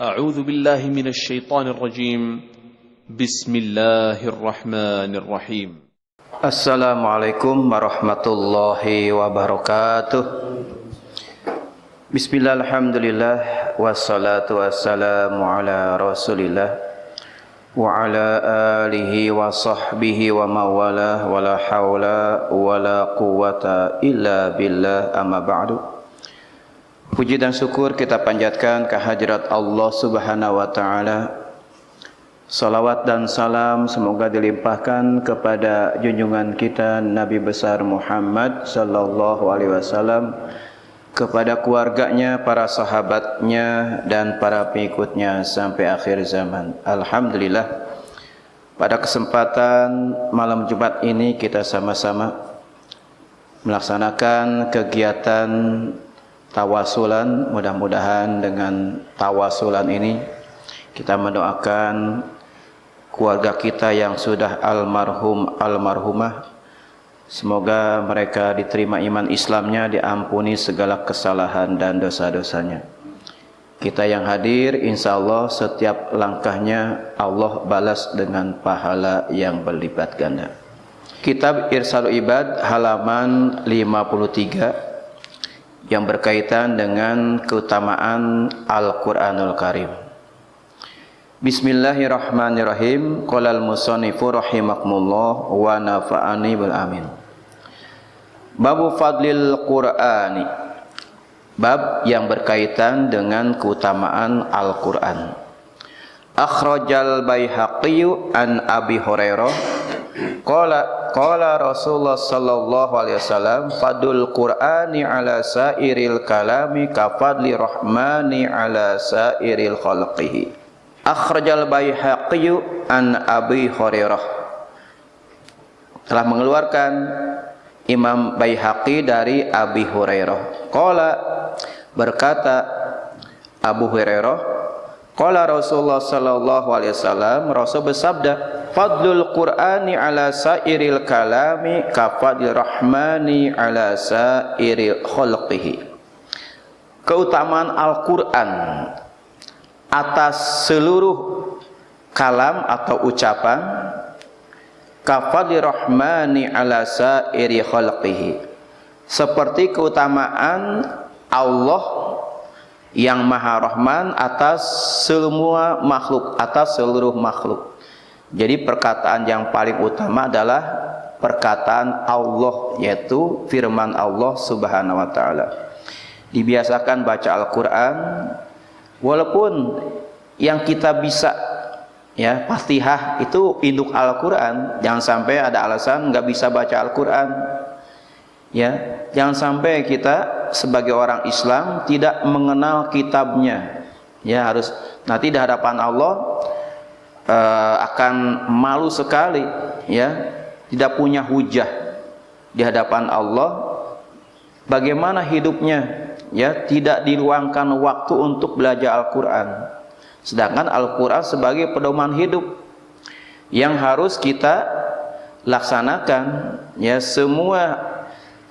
أعوذ بالله من الشيطان الرجيم بسم الله الرحمن الرحيم Assalamualaikum warahmatullahi wabarakatuh. Bismillah, alhamdulillah, wassalatu wassalamu ala rasulillah wa ala alihi wa sahbihi wa mawalah, wa la hawla wa la quwata illa billah, amma ba'du. Puji dan syukur kita panjatkan kehadirat Allah Subhanahu wa ta'ala. Salawat dan salam semoga dilimpahkan kepada junjungan kita Nabi besar Muhammad sallallahu alaihi wasallam, kepada keluarganya, para sahabatnya dan para pengikutnya sampai akhir zaman. Alhamdulillah, pada kesempatan malam Jumat ini kita sama-sama melaksanakan kegiatan tawasulan. Mudah-mudahan dengan tawasulan ini kita mendoakan keluarga kita yang sudah almarhum almarhumah, semoga mereka diterima iman Islamnya, diampuni segala kesalahan dan dosa-dosanya. Kita yang hadir, insya Allah setiap langkahnya Allah balas dengan pahala yang berlipat ganda. Kitab Irsalul Ibad halaman 53 yang berkaitan dengan keutamaan Al-Quranul Karim. Bismillahirrahmanirrahim. Qala al-musannifu rahimakumullah wa nafa'ani bil amin. Babu fadlil Qur'ani. Bab yang berkaitan dengan keutamaan Al-Quran. Akhrajal Baihaqi an Abi Hurairah qala Rasulullah sallallahu alaihi wasallam fadul Qur'ani ala sairil kalami ka fadli rahmani ala sairil khalqihi. Akhrajal Baihaqi an Abi Hurairah. Telah mengeluarkan Imam Baihaqi dari Abi Hurairah. Qala, berkata Abu Hurairah, qala Rasulullah sallallahu alaihi wasallam, Rasul bersabda, fadlul Qur'ani ala sairil kalami ka fadli rahmani ala sairil khalqihi. Keutamaan Al-Qur'an atas seluruh kalam atau ucapan, ka fadli rahmani ala sairi khalqihi, seperti keutamaan Allah yang Maha Rahman atas semua makhluk, atas seluruh makhluk. Jadi perkataan yang paling utama adalah perkataan Allah, yaitu firman Allah Subhanahu wa ta'ala. Dibiasakan baca Al-Quran, walaupun yang kita bisa, ya, Fatihah itu induk Al-Quran. Jangan sampai ada alasan nggak bisa baca Al-Quran, ya. Jangan sampai kita sebagai orang Islam tidak mengenal kitabnya, ya. Harus nanti di hadapan Allah akan malu sekali, ya, tidak punya hujah di hadapan Allah. Bagaimana hidupnya, ya, tidak diluangkan waktu untuk belajar Al-Quran, sedangkan Al-Quran sebagai pedoman hidup yang harus kita laksanakan, ya. Semua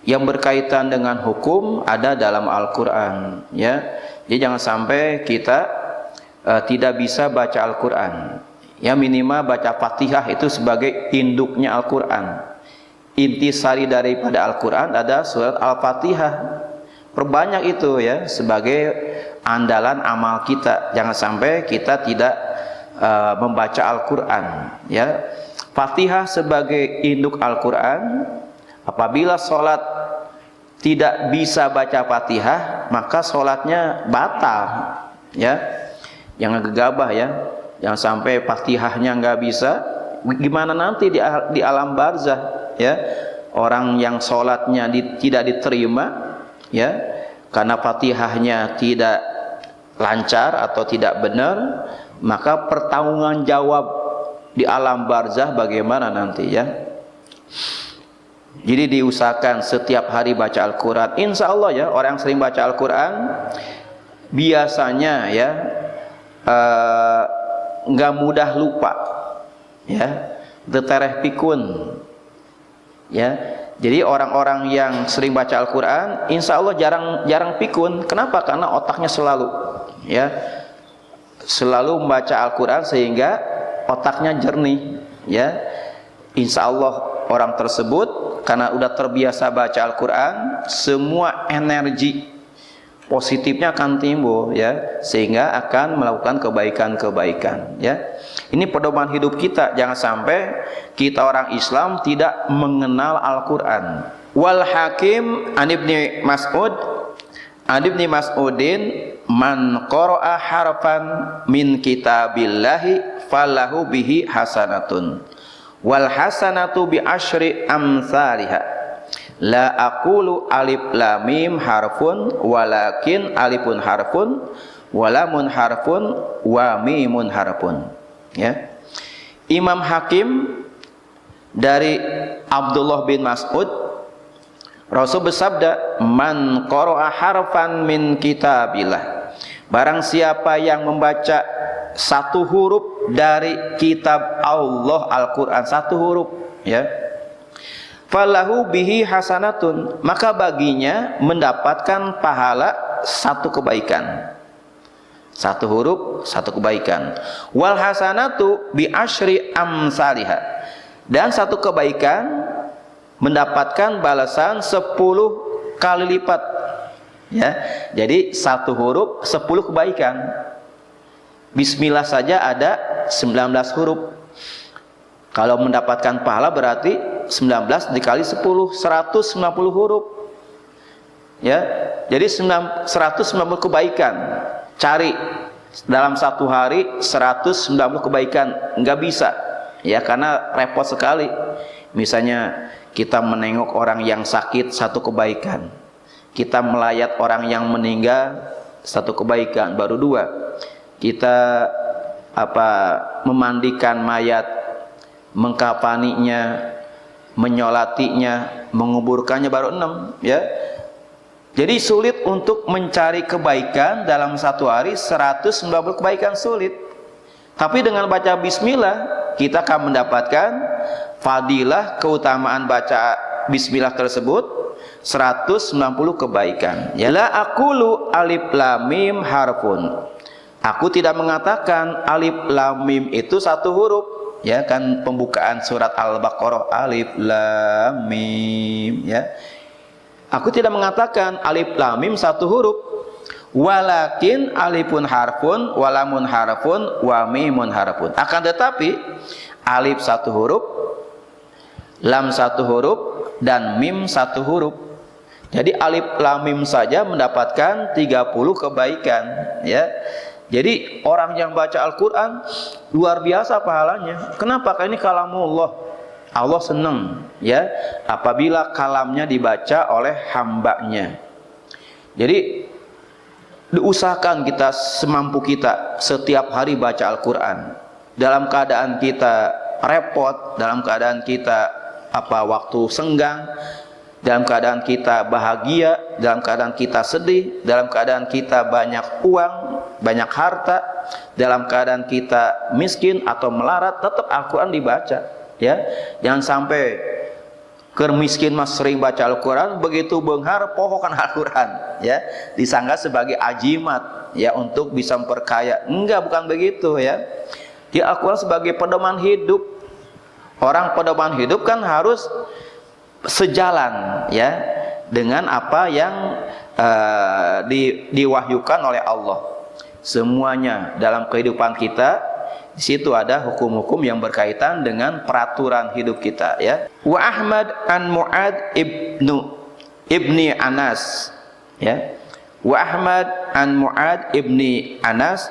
yang berkaitan dengan hukum ada dalam Al-Quran, ya. Jadi jangan sampai kita tidak bisa baca Al-Quran, ya. Minimal baca Fatihah itu sebagai induknya Al-Quran. Intisari daripada Al-Quran ada surat Al-Fatihah. Perbanyak itu, ya, sebagai andalan amal kita. Jangan sampai kita tidak membaca Al-Quran, ya. Fatihah sebagai induk Al-Quran. Apabila sholat tidak bisa baca Fatihah, maka sholatnya batal, ya. Jangan gegabah, ya. Jangan sampai Fatihahnya nggak bisa, gimana nanti di alam barzah, ya. Orang yang sholatnya tidak diterima, ya, karena Fatihahnya tidak lancar atau tidak benar, maka pertanggungan jawab di alam barzah bagaimana nanti, ya. Jadi diusahakan setiap hari baca Al-Quran. Insya Allah, ya, orang yang sering baca Al-Quran biasanya, ya, nggak mudah lupa, ya, detereh pikun, ya. Jadi orang-orang yang sering baca Al-Quran insya Allah jarang pikun. Kenapa? Karena otaknya selalu, ya, selalu membaca Al-Quran sehingga otaknya jernih, ya. Insya Allah orang tersebut karena udah terbiasa baca Al-Quran, semua energi positifnya akan timbul, ya, sehingga akan melakukan kebaikan-kebaikan, ya. Ini pedoman hidup kita, jangan sampai kita orang Islam tidak mengenal Al-Quran. Wal Hakim an Ibni Mas'udin man qara'a harfan min kitabillahi falahu bihi hasanatun wal hasanatu bi asyri amsalihha la aqulu alif lam mim harfun walakin alifun harfun walamun harfun wa mimun harfun, ya. Imam Hakim dari Abdullah bin Mas'ud, Rasul bersabda, man qara'a harfan min kitabillah, barang siapa yang membaca satu huruf dari kitab Allah Al-Quran, satu huruf, ya, falahu bihi hasanatun, maka baginya mendapatkan pahala satu kebaikan. Satu huruf, satu kebaikan. Wal hasanatu bi asyri amsalihha, dan satu kebaikan mendapatkan balasan 10 kali lipat, ya. Jadi satu huruf 10 kebaikan. Bismillah saja ada 19 huruf. Kalau mendapatkan pahala berarti 19 dikali 10, 190 huruf, ya. Jadi 190 kebaikan. Cari dalam satu hari 190 kebaikan, nggak bisa, ya, karena repot sekali. Misalnya kita menengok orang yang sakit, satu kebaikan. Kita melayat orang yang meninggal, satu kebaikan, baru 2. Kita memandikan mayat, mengkafaninya, menyolatinya, menguburkannya, baru 6, ya. Jadi sulit untuk mencari kebaikan dalam satu hari 190 kebaikan, sulit. Tapi dengan baca bismillah kita akan mendapatkan fadilah, keutamaan baca bismillah tersebut 190 kebaikan. Ya, la aqulu alif lam mim harfun. Aku tidak mengatakan alif lam mim itu satu huruf, ya kan, pembukaan surat Al-Baqarah alif lam mim, ya. Aku tidak mengatakan alif lam mim satu huruf, walakin alifun harfun, walamun harfun, wa mimun harfun. Akan tetapi alif satu huruf, lam satu huruf, dan mim satu huruf. Jadi alif lam mim saja mendapatkan 30 kebaikan, ya. Jadi orang yang baca Al-Quran luar biasa pahalanya. Kenapa? Karena ini kalamullah. Allah senang, ya, apabila kalamnya dibaca oleh hambanya. Jadi diusahakan kita semampu kita setiap hari baca Al-Quran. Dalam keadaan kita repot, dalam keadaan kita waktu senggang, dalam keadaan kita bahagia, dalam keadaan kita sedih, dalam keadaan kita banyak uang, banyak harta, dalam keadaan kita miskin atau melarat, tetap Al-Quran dibaca, ya. Jangan sampai kermiskin mas sering baca Al-Quran, begitu benghar pohokan Al-Quran, ya, disangka sebagai ajimat, ya, untuk bisa memperkaya. Enggak, bukan begitu, ya. Di Al-Quran sebagai pedoman hidup. Orang pedoman hidup kan harus sejalan, ya, dengan apa yang diwahyukan oleh Allah. Semuanya dalam kehidupan kita, di situ ada hukum-hukum yang berkaitan dengan peraturan hidup kita, ya. Wa Ahmad an Mu'ad ibni Anas, ya. Wa Ahmad an Mu'ad ibni Anas,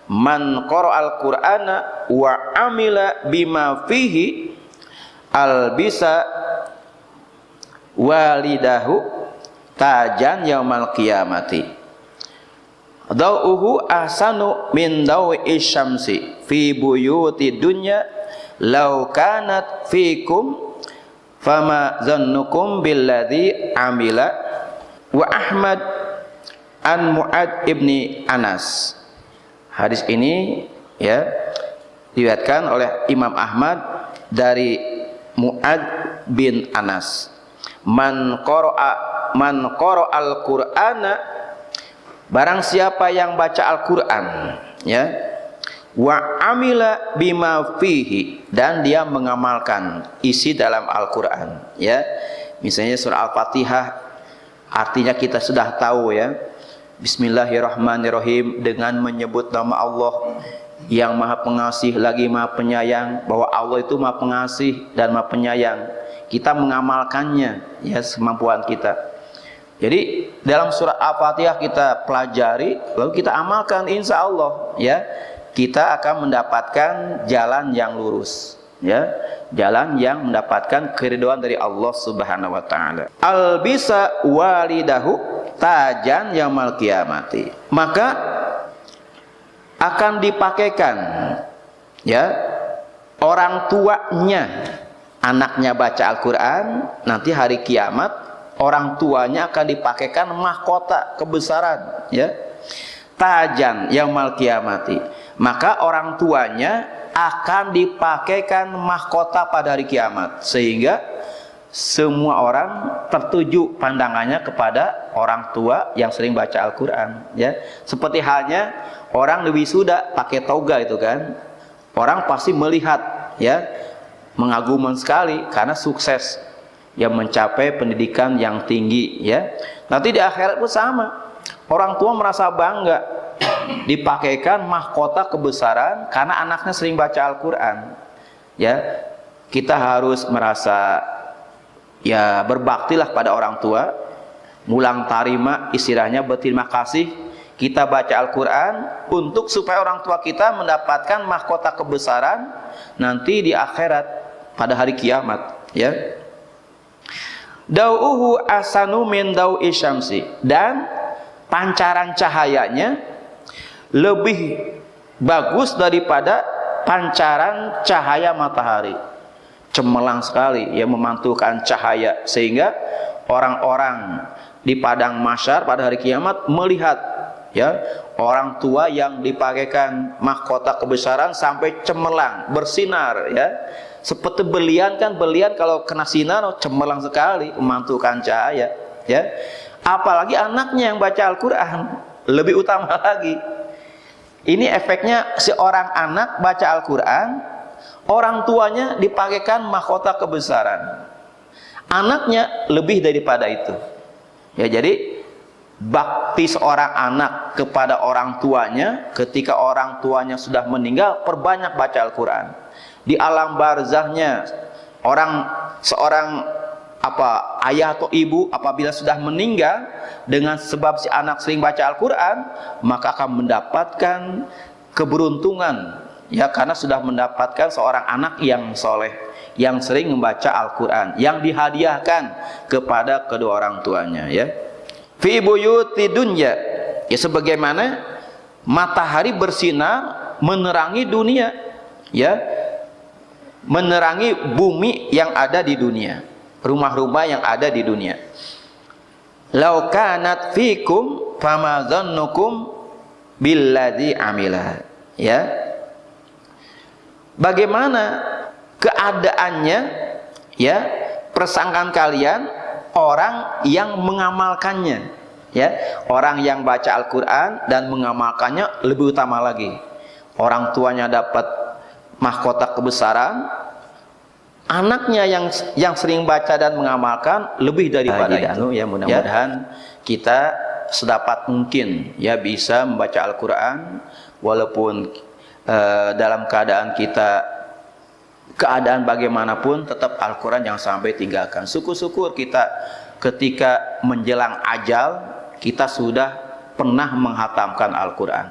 man qara'al Qur'ana wa amila bima fihi albisa walidahu tajan yaumal qiyamati dau'uhu ahsanu min dawi syamsi fi buyuti dunya law kanat fikum fama zannukum billadhi amila. Wa Ahmad an Mu'ad ibni Anas. Hadis ini, ya, diriwayatkan oleh Imam Ahmad dari Mu'ad bin Anas. Man qara'al Qur'ana, barang siapa yang baca Al-Quran, ya, wa amila bima fihi, dan dia mengamalkan isi dalam Al-Qur'an, ya. Misalnya surah Al-Fatihah artinya kita sudah tahu, ya. Bismillahirrahmanirrahim, dengan menyebut nama Allah yang Maha Pengasih lagi Maha Penyayang, bahwa Allah itu Maha Pengasih dan Maha Penyayang. Kita mengamalkannya, ya, semampuan kita. Jadi dalam surah Al-Fatihah kita pelajari, lalu kita amalkan, insya Allah, ya, kita akan mendapatkan jalan yang lurus, ya, jalan yang mendapatkan keridhaan dari Allah Subhanahu wa taala. Albisa walidahu tajan yaumil qiyamati, maka akan dipakaikan, ya, orang tuanya, anaknya baca Al-Qur'an, nanti hari kiamat orang tuanya akan dipakaikan mahkota kebesaran, ya, tajan yaumil qiyamati, maka orang tuanya akan dipakaikan mahkota pada hari kiamat, sehingga semua orang tertuju pandangannya kepada orang tua yang sering baca Al-Qur'an, ya. Seperti halnya orang di wisuda pakai toga itu kan, orang pasti melihat, ya, mengagumkan sekali karena sukses, yang mencapai pendidikan yang tinggi, ya. Nanti di akhirat pun sama, orang tua merasa bangga dipakaikan mahkota kebesaran karena anaknya sering baca Al-Qur'an, ya. Kita harus merasa, ya, berbaktilah pada orang tua, mulang tarima, istilahnya berterima kasih kita baca Al-Qur'an, untuk supaya orang tua kita mendapatkan mahkota kebesaran nanti di akhirat pada hari kiamat, ya. Dau'uhu asanu min dau'i syamsi, dan pancaran cahayanya lebih bagus daripada pancaran cahaya matahari. Cemerlang sekali, ya, memantulkan cahaya, sehingga orang-orang di padang mahsyar pada hari kiamat melihat, ya, orang tua yang dipakaikan mahkota kebesaran sampai cemerlang, bersinar, ya, seperti berlian kan, berlian kalau kena sinar cemerlang sekali, memantulkan cahaya, ya. Apalagi anaknya yang baca Al-Qur'an, lebih utama lagi. Ini efeknya, seorang anak baca Al-Qur'an, orang tuanya dipakaikan mahkota kebesaran, anaknya lebih daripada itu, ya. Jadi bakti seorang anak kepada orang tuanya ketika orang tuanya sudah meninggal, perbanyak baca Al-Qur'an. Di alam barzahnya, seorang ayah atau ibu apabila sudah meninggal dengan sebab si anak sering baca Al-Qur'an, maka akan mendapatkan keberuntungan, ya, karena sudah mendapatkan seorang anak yang soleh, yang sering membaca Al-Qur'an, yang dihadiahkan kepada kedua orang tuanya, ya. Fi buyuti dunya, ya, sebagaimana matahari bersinar menerangi dunia, ya, menerangi bumi yang ada di dunia, rumah-rumah yang ada di dunia. Lau kanat fikum fama dhannukum billadzi amila, ya. Bagaimana keadaannya, ya, persangkaan kalian orang yang mengamalkannya, ya. Orang yang baca Al-Qur'an dan mengamalkannya lebih utama lagi. Orang tuanya dapat mahkota kebesaran, anaknya yang sering baca dan mengamalkan lebih daripada itu, ya. Mudah-mudahan, ya, kita sedapat mungkin, ya, bisa membaca Al-Qur'an walaupun dalam keadaan bagaimanapun, tetap Al-Quran jangan sampai tinggalkan. Syukur-syukur kita ketika menjelang ajal, kita sudah pernah menghatamkan Al-Quran,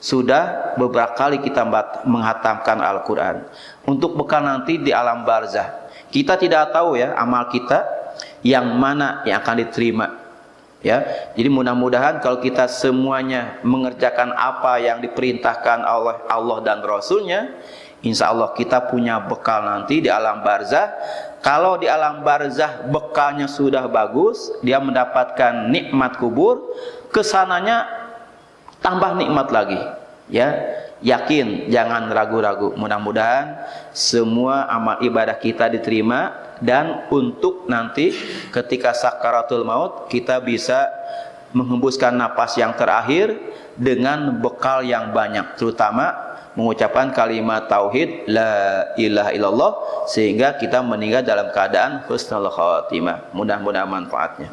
sudah beberapa kali kita menghatamkan Al-Quran, untuk bekal nanti di alam barzah. Kita tidak tahu, ya, amal kita yang mana yang akan diterima, ya. Jadi mudah-mudahan kalau kita semuanya mengerjakan apa yang diperintahkan Allah dan Rasulnya, insya Allah kita punya bekal nanti di alam barzah. Kalau di alam barzah bekalnya sudah bagus, dia mendapatkan nikmat kubur, kesananya tambah nikmat lagi, ya. Yakin, jangan ragu-ragu. Mudah-mudahan semua amal ibadah kita diterima, dan untuk nanti ketika sakaratul maut kita bisa menghembuskan napas yang terakhir dengan bekal yang banyak, terutama mengucapkan kalimat tauhid la ilaha illallah, sehingga kita meninggal dalam keadaan husnul khatimah. Mudah-mudahan manfaatnya.